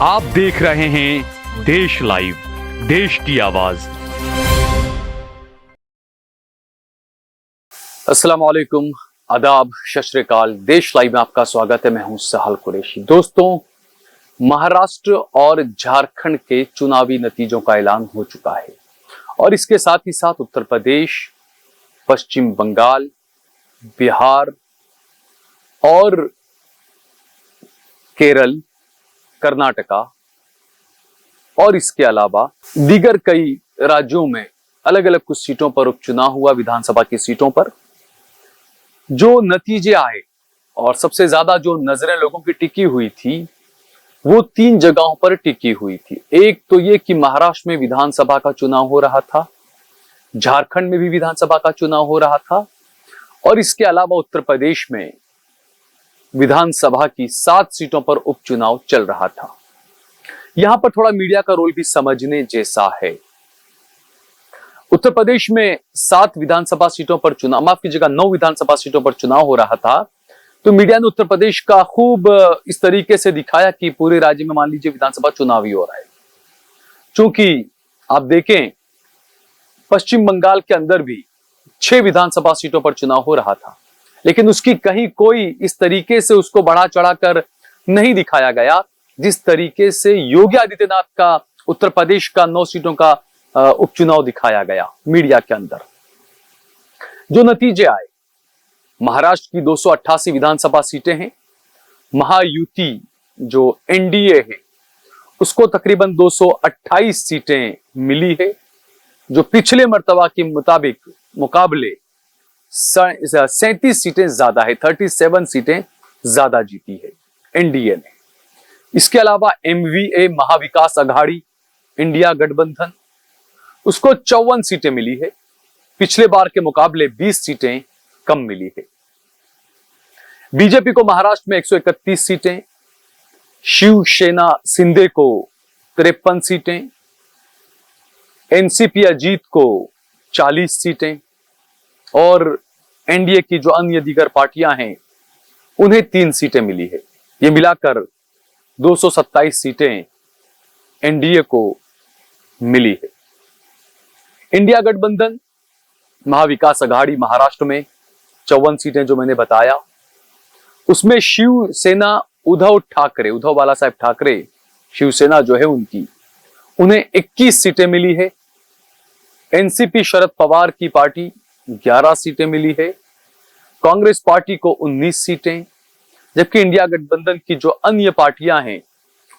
आप देख रहे हैं देश लाइव, देश की आवाज। अस्सलाम वालेकुम, आदाब, सत श्री अकाल। देश लाइव में आपका स्वागत है। मैं हूं सहल कुरैशी। दोस्तों, महाराष्ट्र और झारखंड के चुनावी नतीजों का ऐलान हो चुका है और इसके साथ ही साथ उत्तर प्रदेश, पश्चिम बंगाल, बिहार और केरल, कर्नाटका और इसके अलावा दीगर कई राज्यों में अलग अलग कुछ सीटों पर उपचुनाव हुआ। विधानसभा की सीटों पर जो नतीजे आए और सबसे ज्यादा जो नजरें लोगों की टिकी हुई थी वो 3 जगहों पर टिकी हुई थी। एक तो ये कि महाराष्ट्र में विधानसभा का चुनाव हो रहा था, झारखंड में भी विधानसभा का चुनाव हो रहा था और इसके अलावा उत्तर प्रदेश में विधानसभा की 7 सीटों पर उपचुनाव चल रहा था। यहां पर थोड़ा मीडिया का रोल भी समझने जैसा है। उत्तर प्रदेश में 7 विधानसभा सीटों पर चुनाव, माफ कीजिएगा 9 विधानसभा सीटों पर चुनाव हो रहा था, तो मीडिया ने उत्तर प्रदेश का खूब इस तरीके से दिखाया कि पूरे राज्य में मान लीजिए विधानसभा चुनाव ही हो रहा है। क्योंकि आप देखें पश्चिम बंगाल के अंदर भी 6 विधानसभा सीटों पर चुनाव हो रहा था, लेकिन उसकी कहीं कोई इस तरीके से उसको बढ़ा चढ़ाकर नहीं दिखाया गया जिस तरीके से योगी आदित्यनाथ का उत्तर प्रदेश का 9 सीटों का उपचुनाव दिखाया गया मीडिया के अंदर। जो नतीजे आए, महाराष्ट्र की 288 विधानसभा सीटें हैं। महायुति जो एनडीए है उसको तकरीबन 228 सीटें मिली है, जो पिछले मर्तबा के मुकाबले 37 सीटें ज्यादा है, 37 सीटें ज्यादा जीती है एनडीए ने। इसके अलावा एमवीए महाविकास अघाड़ी इंडिया गठबंधन, उसको 54 सीटें मिली है, पिछले बार के मुकाबले 20 सीटें कम मिली है। बीजेपी को महाराष्ट्र में 131 सीटें, शिवसेना शिंदे को 53 सीटें, एनसीपी अजीत को 40 सीटें और एनडीए की जो अन्य दीगर पार्टियां हैं उन्हें 3 सीटें मिली है। ये मिलाकर 227 सीटें एनडीए को मिली है। इंडिया गठबंधन महाविकास अघाड़ी महाराष्ट्र में 54 सीटें जो मैंने बताया, उसमें शिवसेना उद्धव बाला साहब ठाकरे शिवसेना जो है उन्हें 21 सीटें मिली है। एनसीपी शरद पवार की पार्टी 11 सीटें मिली है। कांग्रेस पार्टी को 19 सीटें, जबकि इंडिया गठबंधन की जो अन्य पार्टियां हैं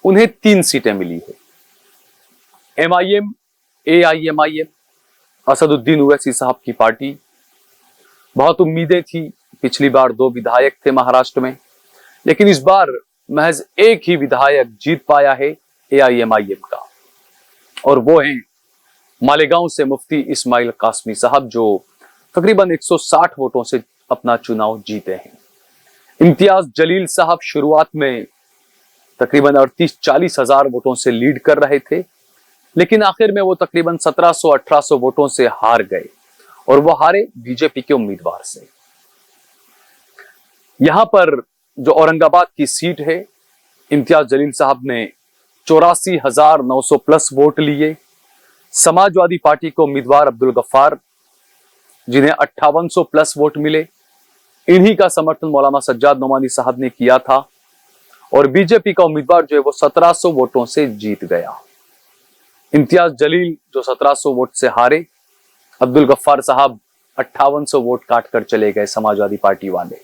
उन्हें 3 सीटें मिली है। एमआईएम, एआईएमआईएम, असदुद्दीन ओवैसी साहब की पार्टी, बहुत उम्मीदें थी, पिछली बार 2 विधायक थे महाराष्ट्र में, लेकिन इस बार महज एक ही विधायक जीत पाया है एआईएमआईएम का, और वो हैं मालेगांव से मुफ्ती इस्माइल कासमी साहब, जो तकरीबन 160 वोटों से अपना चुनाव जीते हैं। इम्तियाज जलील साहब शुरुआत में तकरीबन 38-40 हजार वोटों से लीड कर रहे थे, लेकिन आखिर में वो तकरीबन 1700-1800 वोटों से हार गए और वो हारे बीजेपी के उम्मीदवार से। यहां पर जो औरंगाबाद की सीट है, इम्तियाज जलील साहब ने 84,900 प्लस वोट लिए। समाजवादी पार्टी के उम्मीदवार अब्दुल गफ्फार, जिन्हें 5800 प्लस वोट मिले, इन्हीं का समर्थन मौलाना सज्जाद नोमानी साहब ने किया था और बीजेपी का उम्मीदवार जो है वो 1700 वोटों से जीत गया। इम्तियाज जलील जो 1700 वोट से हारे, अब्दुल गफ्फार साहब 5800 वोट काटकर चले गए समाजवादी पार्टी वाले।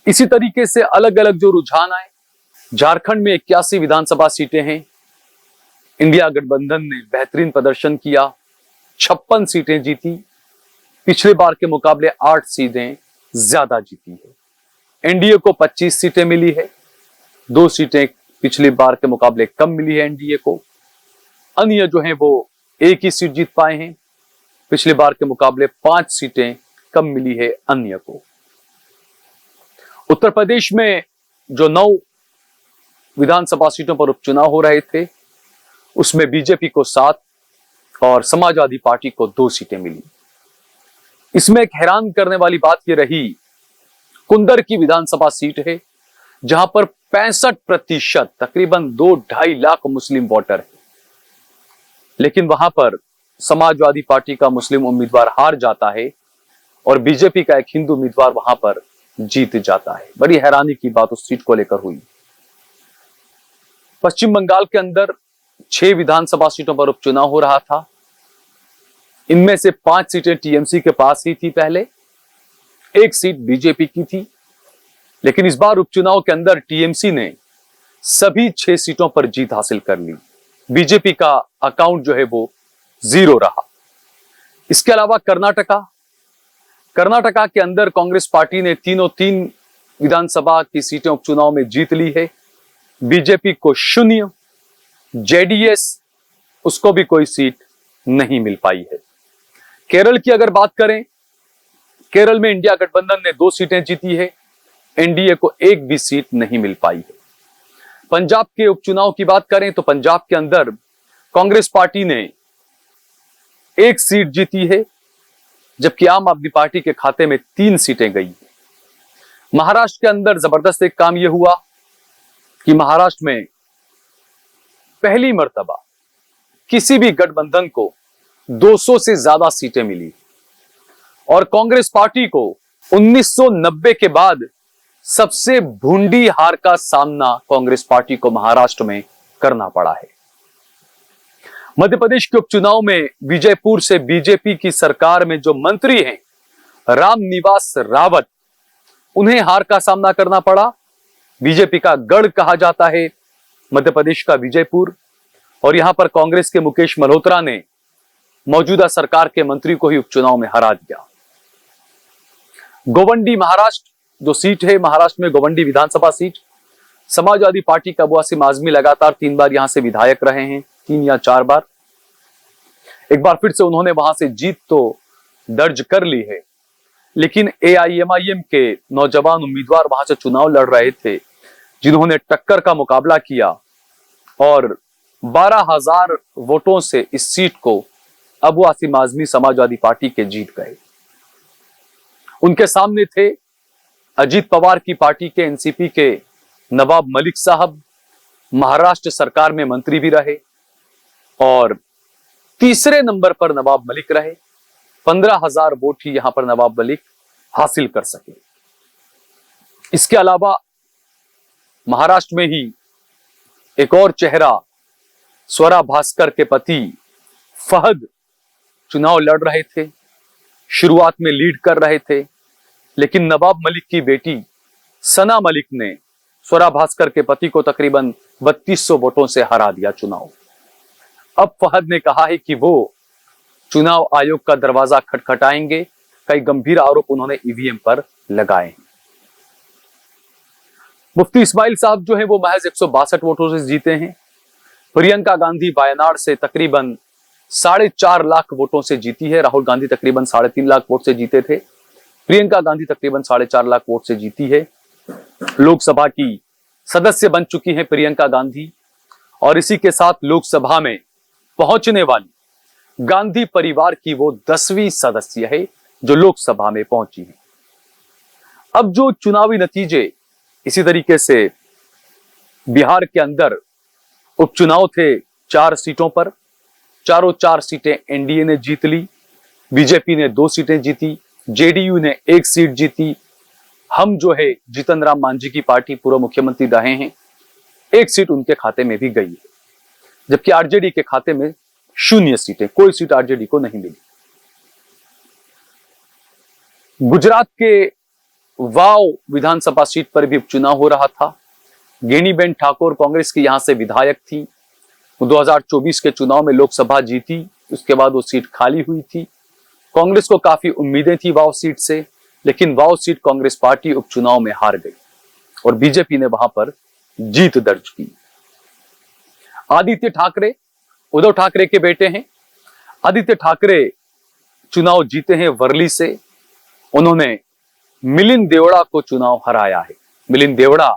इसी तरीके से अलग अलग जो रुझान आए, झारखंड में 81 विधानसभा सीटें हैं। इंडिया गठबंधन ने बेहतरीन प्रदर्शन किया, 56 सीटें जीती, पिछले बार के मुकाबले 8 सीटें ज्यादा जीती है। एनडीए को 25 सीटें मिली है, 2 सीटें पिछली बार के मुकाबले कम मिली है एनडीए को। अन्य जो हैं वो 1 ही सीट जीत पाए हैं, पिछले बार के मुकाबले 5 सीटें कम मिली है अन्य को। उत्तर प्रदेश में जो 9 विधानसभा सीटों पर उपचुनाव हो रहे थे, उसमें बीजेपी को 7 और समाजवादी पार्टी को 2 सीटें मिली। इसमें एक हैरान करने वाली बात यह रही, कुंदर की विधानसभा सीट है जहां पर 65% तकरीबन 2-2.5 लाख मुस्लिम वोटर है, लेकिन वहां पर समाजवादी पार्टी का मुस्लिम उम्मीदवार हार जाता है और बीजेपी का एक हिंदू उम्मीदवार वहां पर जीत जाता है। बड़ी हैरानी की बात उस सीट को लेकर हुई। पश्चिम बंगाल के अंदर 6 विधानसभा सीटों पर उपचुनाव हो रहा था। इनमें से 5 सीटें टीएमसी के पास ही थी पहले, 1 सीट बीजेपी की थी, लेकिन इस बार उपचुनाव के अंदर टीएमसी ने सभी 6 सीटों पर जीत हासिल कर ली। बीजेपी का अकाउंट जो है वो 0 रहा। इसके अलावा कर्नाटका के अंदर कांग्रेस पार्टी ने तीनों 3 विधानसभा की सीटें उपचुनाव में जीत ली है। बीजेपी को 0, जेडीएस उसको भी कोई सीट नहीं मिल पाई है। केरल की अगर बात करें, केरल में इंडिया गठबंधन ने 2 सीटें जीती है, एनडीए को 1 भी सीट नहीं मिल पाई है। पंजाब के उपचुनाव की बात करें तो पंजाब के अंदर कांग्रेस पार्टी ने 1 सीट जीती है, जबकि आम आदमी पार्टी के खाते में 3 सीटें गई। महाराष्ट्र के अंदर जबरदस्त एक काम यह हुआ कि महाराष्ट्र में पहली मर्तबा किसी भी गठबंधन को 200 से ज्यादा सीटें मिली और कांग्रेस पार्टी को 1990 के बाद सबसे भूंडी हार का सामना कांग्रेस पार्टी को महाराष्ट्र में करना पड़ा है। मध्य प्रदेश के उपचुनाव में विजयपुर से बीजेपी की सरकार में जो मंत्री हैं रामनिवास रावत, उन्हें हार का सामना करना पड़ा। बीजेपी का गढ़ कहा जाता है मध्य प्रदेश का विजयपुर, और यहां पर कांग्रेस के मुकेश मल्होत्रा ने मौजूदा सरकार के मंत्री को ही उपचुनाव में हरा दिया। गोवंडी महाराष्ट्र जो सीट है, महाराष्ट्र में गोवंडी विधानसभा सीट, समाजवादी पार्टी का अबू आसिम आजमी लगातार 3 बार यहां से विधायक रहे हैं, 3 या 4 बार। एक बार फिर से उन्होंने वहां से जीत तो दर्ज कर ली है, लेकिन एआईएमआईएम के नौजवान उम्मीदवार वहां से चुनाव लड़ रहे थे, जिन्होंने टक्कर का मुकाबला किया और 12,000 वोटों से इस सीट को अबू आसिम आजमी समाजवादी पार्टी के जीत गए। उनके सामने थे अजीत पवार की पार्टी के एनसीपी के नवाब मलिक साहब, महाराष्ट्र सरकार में मंत्री भी रहे और तीसरे नंबर पर नवाब मलिक रहे। 15,000 वोट ही यहां पर नवाब मलिक हासिल कर सके। इसके अलावा महाराष्ट्र में ही एक और चेहरा स्वरा भास्कर के पति फहद चुनाव लड़ रहे थे, शुरुआत में लीड कर रहे थे, लेकिन नवाब मलिक की बेटी सना मलिक ने स्वरा भास्कर के पति को तकरीबन 3200 वोटों से हरा दिया चुनाव। अब फहद ने कहा है कि वो चुनाव आयोग का दरवाजा खटखटाएंगे। कई गंभीर आरोप उन्होंने ईवीएम पर लगाए हैं। मुफ्ती इस्माइल साहब जो है वो महज 162 वोटों से जीते हैं। प्रियंका गांधी वायनाड से तकरीबन 4.5 लाख वोटों से जीती है। राहुल गांधी तकरीबन 3.5 लाख वोट से जीते थे। प्रियंका गांधी तकरीबन 4.5 लाख वोट से जीती है। लोकसभा की सदस्य बन चुकी हैं प्रियंका गांधी, और इसी के साथ लोकसभा में पहुंचने वाली गांधी परिवार की वो 10वीं सदस्य है जो लोकसभा में पहुंची है। अब जो चुनावी नतीजे, इसी तरीके से बिहार के अंदर उपचुनाव थे 4 सीटों पर, चारों 4 सीटें एनडीए ने जीत ली। बीजेपी ने 2 सीटें जीती, जेडीयू ने 1 सीट जीती। हम जो है जीतन राम मांझी की पार्टी पूर्व मुख्यमंत्री रहे हैं, 1 सीट उनके खाते में भी गई है, जबकि आरजेडी के खाते में 0 सीटें, कोई सीट आरजेडी को नहीं मिली। गुजरात के वाव विधानसभा सीट पर भी उपचुनाव हो रहा था। गेनीबेन ठाकुर कांग्रेस की यहां से विधायक थी। 2024 के चुनाव में लोकसभा जीती, उसके बाद वो सीट खाली हुई थी। कांग्रेस को काफी उम्मीदें थी वाव सीट से, लेकिन वाव सीट कांग्रेस पार्टी उपचुनाव में हार गई और बीजेपी ने वहां पर जीत दर्ज की। आदित्य ठाकरे उद्धव ठाकरे के बेटे हैं। आदित्य ठाकरे चुनाव जीते हैं वर्ली से। उन्होंने मिलिंद देवड़ा को चुनाव हराया है। मिलिंद देवड़ा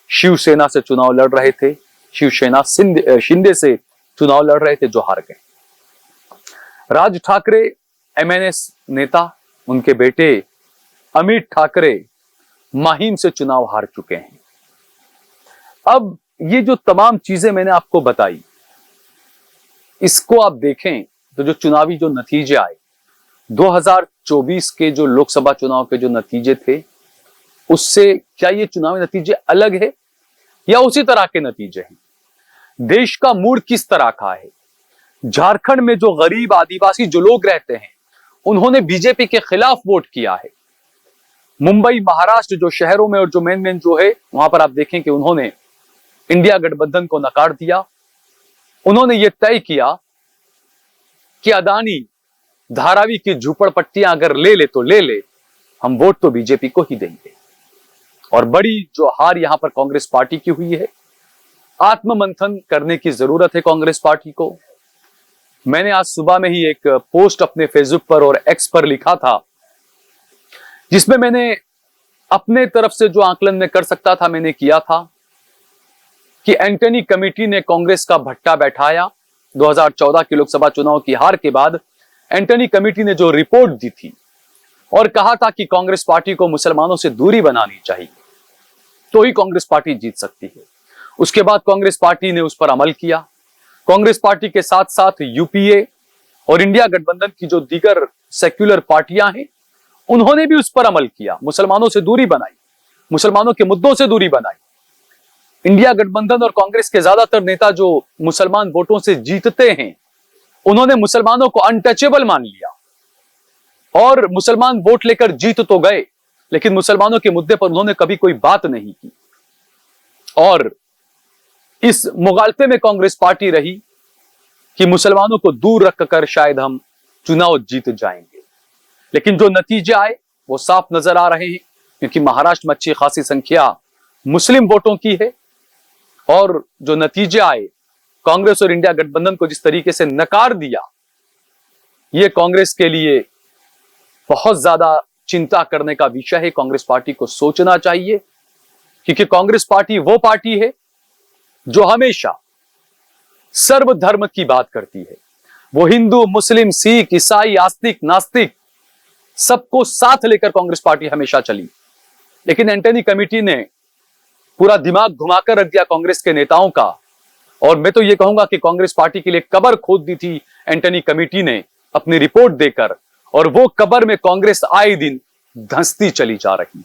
शिवसेना से चुनाव लड़ रहे थे, शिवसेना शिंदे से चुनाव लड़ रहे थे, जो हार गए। राज ठाकरे एमएनएस नेता, उनके बेटे अमित ठाकरे मुहिम से चुनाव हार चुके हैं। अब ये जो तमाम चीजें मैंने आपको बताई, इसको आप देखें तो जो चुनावी जो नतीजे आए 2024 के जो लोकसभा चुनाव के जो नतीजे थे, उससे क्या ये चुनावी नतीजे अलग है या उसी तरह के नतीजे हैं? देश का मूड किस तरह का है? झारखंड में जो गरीब आदिवासी जो लोग रहते हैं, उन्होंने बीजेपी के खिलाफ वोट किया है। मुंबई, महाराष्ट्र जो शहरों में और जो मेन जो है, वहां पर आप देखें कि उन्होंने इंडिया गठबंधन को नकार दिया। उन्होंने ये तय किया कि अदानी, धारावी की झूपड़पट्टियां अगर ले ले तो ले ले, हम वोट तो बीजेपी को ही देंगे। और बड़ी जो हार यहां पर कांग्रेस पार्टी की हुई है, आत्ममंथन करने की जरूरत है कांग्रेस पार्टी को। मैंने आज सुबह में ही एक पोस्ट अपने फेसबुक पर और एक्स पर लिखा था, जिसमें मैंने अपने तरफ से जो आकलन में कर सकता था मैंने किया था कि एंटनी कमेटी ने कांग्रेस का भट्टा बैठाया। 2014 के लोकसभा चुनाव की हार के बाद एंटनी कमेटी ने जो रिपोर्ट दी थी और कहा था कि कांग्रेस पार्टी को मुसलमानों से दूरी बनानी चाहिए, तो ही कांग्रेस पार्टी जीत सकती है। उसके बाद कांग्रेस पार्टी ने उस पर अमल किया। कांग्रेस पार्टी के साथ साथ यूपीए और इंडिया गठबंधन की जो दीगर सेक्युलर पार्टियां हैं, उन्होंने भी उस पर अमल किया, मुसलमानों से दूरी बनाई, मुसलमानों के मुद्दों से दूरी बनाई। इंडिया गठबंधन और कांग्रेस के ज्यादातर नेता जो मुसलमान वोटों से जीतते हैं, उन्होंने मुसलमानों को अनटचेबल मान लिया और मुसलमान वोट लेकर जीत तो गए, लेकिन मुसलमानों के मुद्दे पर उन्होंने कभी कोई बात नहीं की। और इस मुगालते में कांग्रेस पार्टी रही कि मुसलमानों को दूर रखकर शायद हम चुनाव जीत जाएंगे। लेकिन जो नतीजे आए वो साफ नजर आ रहे हैं, क्योंकि महाराष्ट्र में अच्छी खासी संख्या मुस्लिम वोटों की है। और जो नतीजे आए, कांग्रेस और इंडिया गठबंधन को जिस तरीके से नकार दिया, यह कांग्रेस के लिए बहुत ज्यादा चिंता करने का विषय है। कांग्रेस पार्टी को सोचना चाहिए, क्योंकि कांग्रेस पार्टी वो पार्टी है जो हमेशा सर्वधर्म की बात करती है। वो हिंदू, मुस्लिम, सिख, ईसाई, आस्तिक, नास्तिक सबको साथ लेकर कांग्रेस पार्टी हमेशा चली। लेकिन एंटनी कमेटी ने पूरा दिमाग घुमाकर रख दिया कांग्रेस के नेताओं का, और मैं तो ये कहूंगा कि कांग्रेस पार्टी के लिए कब्र खोद दी थी एंटनी कमेटी ने अपनी रिपोर्ट देकर, और वो कब्र में कांग्रेस आए दिन धंसती चली जा रही।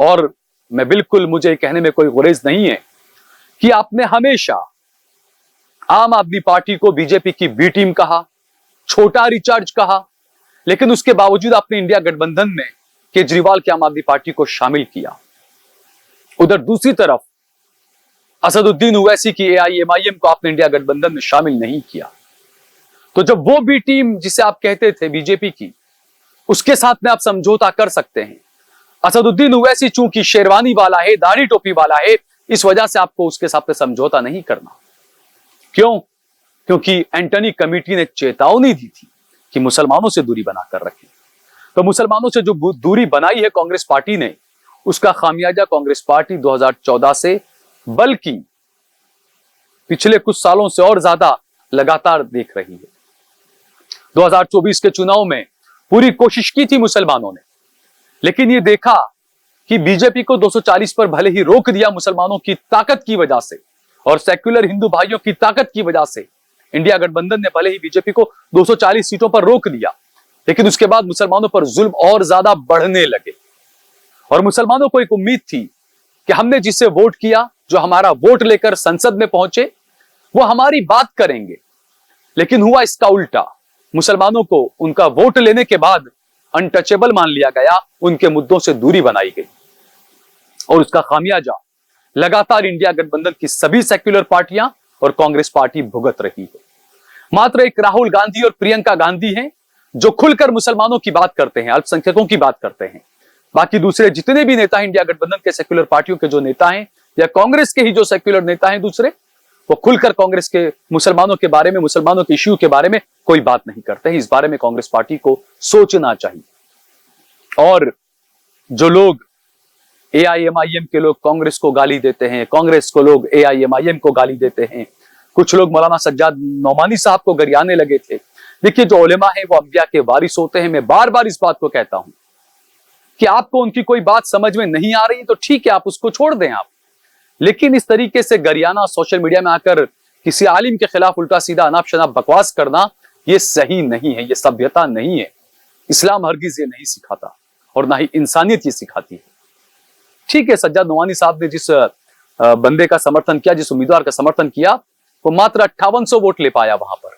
और मैं बिल्कुल, मुझे कहने में कोई गुरेज नहीं है कि आपने हमेशा आम आदमी पार्टी को बीजेपी की बी टीम कहा, छोटा रिचार्ज कहा, लेकिन उसके बावजूद आपने इंडिया गठबंधन में केजरीवाल की आम आदमी पार्टी को शामिल किया। उधर दूसरी तरफ असदुद्दीन ओवैसी की एआईएमआईएम को आपने इंडिया गठबंधन में शामिल नहीं किया। तो जब वो बी टीम जिसे आप कहते थे बीजेपी की, उसके साथ में आप समझौता कर सकते हैं। असदुद्दीन ओवैसी चूंकि शेरवानी वाला है, दाढ़ी टोपी वाला है, इस वजह से आपको उसके साथ में समझौता नहीं करना। क्यों? क्योंकि एंटनी कमेटी ने चेतावनी दी थी कि मुसलमानों से दूरी बनाकर रखें। तो मुसलमानों से जो दूरी बनाई है कांग्रेस पार्टी ने, उसका खामियाजा कांग्रेस पार्टी 2014 से, बल्कि पिछले कुछ सालों से और ज्यादा लगातार देख रही है। 2024 के चुनाव में पूरी कोशिश की थी मुसलमानों ने, लेकिन ये देखा कि बीजेपी को 240 पर भले ही रोक दिया मुसलमानों की ताकत की वजह से, और सेक्युलर हिंदू भाइयों की ताकत की वजह से इंडिया गठबंधन ने भले ही बीजेपी को 240 सीटों पर रोक दिया, लेकिन उसके बाद मुसलमानों पर जुल्म और ज्यादा बढ़ने लगे। और मुसलमानों को एक उम्मीद थी कि हमने जिससे वोट किया, जो हमारा वोट लेकर संसद में पहुंचे, वो हमारी बात करेंगे। लेकिन हुआ इसका उल्टा। मुसलमानों को उनका वोट लेने के बाद अनटचेबल मान लिया गया, उनके मुद्दों से दूरी बनाई गई, और उसका खामियाजा लगातार इंडिया गठबंधन की सभी सेक्युलर पार्टियां और कांग्रेस पार्टी भुगत रही है। मात्र एक राहुल गांधी और प्रियंका गांधी हैं जो खुलकर मुसलमानों की बात करते हैं, अल्पसंख्यकों की बात करते हैं। बाकी दूसरे जितने भी नेता हैं, इंडिया गठबंधन के सेक्युलर पार्टियों के जो नेता हैं या कांग्रेस के ही जो सेक्युलर नेता हैं दूसरे, वो खुलकर कांग्रेस के मुसलमानों के बारे में, मुसलमानों के इश्यू के बारे में कोई बात नहीं करते हैं। इस बारे में कांग्रेस पार्टी को सोचना चाहिए। और जो लोग एआईएमआईएम के लोग कांग्रेस को गाली देते हैं, कांग्रेस को लोग एआईएमआईएम को गाली देते हैं, कुछ लोग मौलाना सज्जाद नौमानी साहब को गरियाने लगे थे। देखिए, जो उलेमा है वो अंबिया के वारिस होते हैं। मैं बार बार इस बात को कहता हूं कि आपको उनकी कोई बात समझ में नहीं आ रही तो ठीक है, आप उसको छोड़ दें आप। लेकिन इस तरीके से गरियाना सोशल मीडिया में आकर किसी आलिम के खिलाफ उल्टा सीधा अनाप शनाप बकवास करना, यह सही नहीं है, यह सभ्यता नहीं है। इस्लाम हरगिज ये नहीं सिखाता और ना ही इंसानियत ये सिखाती है। ठीक है, सज्जाद नोमानी साहब ने जिस बंदे का समर्थन किया, जिस उम्मीदवार का समर्थन किया, वो मात्र 5800 वोट ले पाया वहां पर,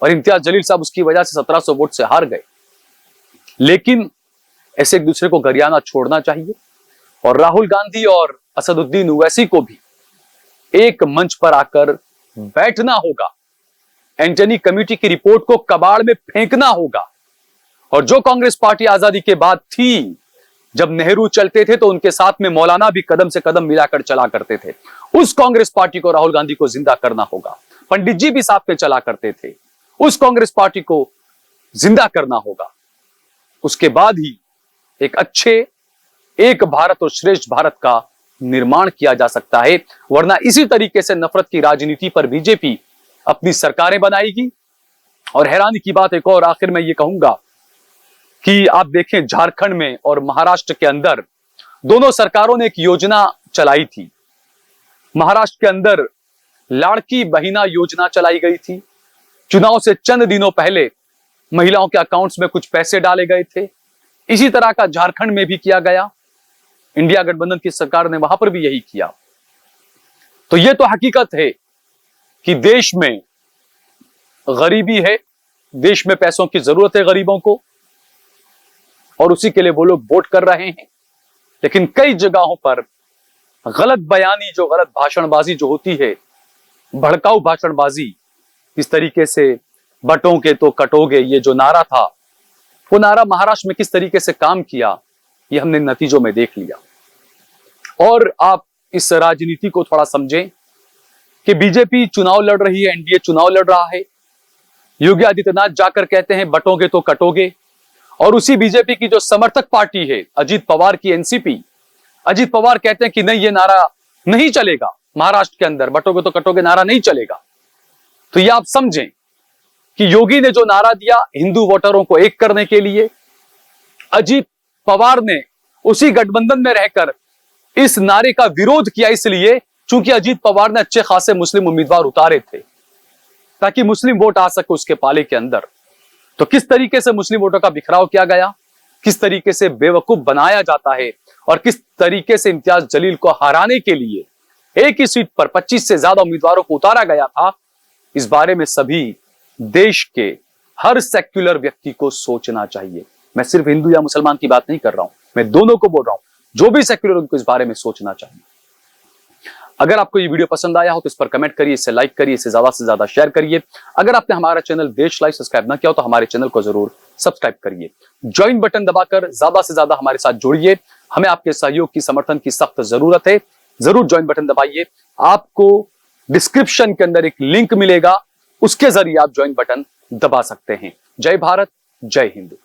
और इम्तियाज जलील साहब उसकी वजह से 1700 वोट से हार गए। लेकिन ऐसे एक दूसरे को गरियाना छोड़ना चाहिए, और राहुल गांधी और असदुद्दीन ओवैसी को भी एक मंच पर आकर बैठना होगा, एंटनी कमेटी की रिपोर्ट को कबाड़ में फेंकना होगा। और जो कांग्रेस पार्टी आजादी के बाद थी, जब नेहरू चलते थे तो उनके साथ में मौलाना भी कदम से कदम मिलाकर चला करते थे, उस कांग्रेस पार्टी को राहुल गांधी को जिंदा करना होगा। पंडित जी भी साथ में चला करते थे, उस कांग्रेस पार्टी को जिंदा करना होगा। उसके बाद ही एक अच्छे, एक भारत और श्रेष्ठ भारत का निर्माण किया जा सकता है। वरना इसी तरीके से नफरत की राजनीति पर बीजेपी अपनी सरकारें बनाएगी। और हैरानी की बात एक और आखिर में ये कहूंगा कि आप देखें, झारखंड में और महाराष्ट्र के अंदर दोनों सरकारों ने एक योजना चलाई थी। महाराष्ट्र के अंदर लाड़की बहिना योजना चलाई गई थी। चुनाव से चंद दिनों पहले महिलाओं के अकाउंट्स में कुछ पैसे डाले गए थे। इसी तरह का झारखंड में भी किया गया। इंडिया गठबंधन की सरकार ने वहां पर भी यही किया। तो यह तो हकीकत है कि देश में गरीबी है, देश में पैसों की जरूरत है गरीबों को, और उसी के लिए वो लोग वोट कर रहे हैं। लेकिन कई जगहों पर गलत बयानी, जो गलत भाषणबाजी जो होती है, भड़काऊ भाषणबाजी, इस तरीके से बटोगे तो कटोगे, ये जो नारा था, वो नारा महाराष्ट्र में किस तरीके से काम किया, ये हमने नतीजों में देख लिया। और आप इस राजनीति को थोड़ा समझें कि बीजेपी चुनाव लड़ रही है, एनडीए चुनाव लड़ रहा है। योगी आदित्यनाथ जाकर कहते हैं बटोगे तो कटोगे, और उसी बीजेपी की जो समर्थक पार्टी है अजीत पवार की एनसीपी, अजीत पवार कहते हैं कि नहीं, ये नारा नहीं चलेगा महाराष्ट्र के अंदर, बटोगे तो कटोगे नारा नहीं चलेगा। तो ये आप समझें कि योगी ने जो नारा दिया हिंदू वोटरों को एक करने के लिए, अजीत पवार ने उसी गठबंधन में रहकर इस नारे का विरोध किया, इसलिए चूंकि अजीत पवार ने अच्छे खासे मुस्लिम उम्मीदवार उतारे थे ताकि मुस्लिम वोट आ सके उसके पाले के अंदर। तो किस तरीके से मुस्लिम वोटों का बिखराव किया गया, किस तरीके से बेवकूफ बनाया जाता है, और किस तरीके से इम्तियाज जलील को हराने के लिए एक ही सीट पर 25 से ज्यादा उम्मीदवारों को उतारा गया था, इस बारे में सभी देश के हर सेक्युलर व्यक्ति को सोचना चाहिए। मैं सिर्फ हिंदू या मुसलमान की बात नहीं कर रहा हूं, मैं दोनों को बोल रहा हूं, जो भी सेक्युलर उनको इस बारे में सोचना चाहिए। अगर आपको ये वीडियो पसंद आया हो तो इस पर कमेंट करिए, इसे लाइक करिए, इसे ज्यादा से ज्यादा शेयर करिए। अगर आपने हमारा चैनल देश लाइव सब्सक्राइब ना किया हो तो हमारे चैनल को जरूर सब्सक्राइब करिए। ज्वाइन बटन दबाकर ज्यादा से ज्यादा हमारे साथ जुड़िए। हमें आपके सहयोग की, समर्थन की सख्त जरूरत है। जरूर ज्वाइन बटन दबाइए। आपको डिस्क्रिप्शन के अंदर एक लिंक मिलेगा, उसके जरिए आप ज्वाइन बटन दबा सकते हैं। जय भारत, जय हिंद।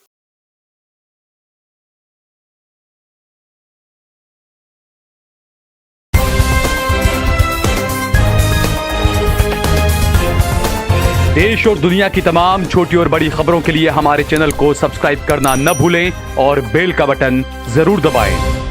देश और दुनिया की तमाम छोटी और बड़ी खबरों के लिए हमारे चैनल को सब्सक्राइब करना न भूलें और बेल का बटन जरूर दबाएं।